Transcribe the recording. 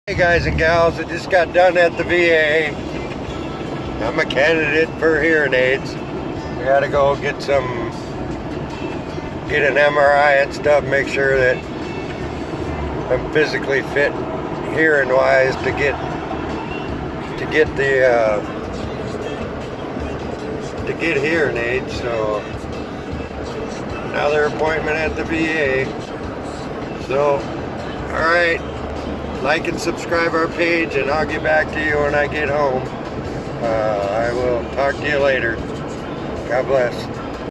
Hey guys and gals, I just got done at the VA. I'm a candidate for hearing aids. I gotta go get an MRI and stuff, make sure that I'm physically fit hearing wise to get hearing aids. So another appointment at the VA. So alright, like and subscribe our page, and I'll get back to you when I get home. I will talk to you later. God bless.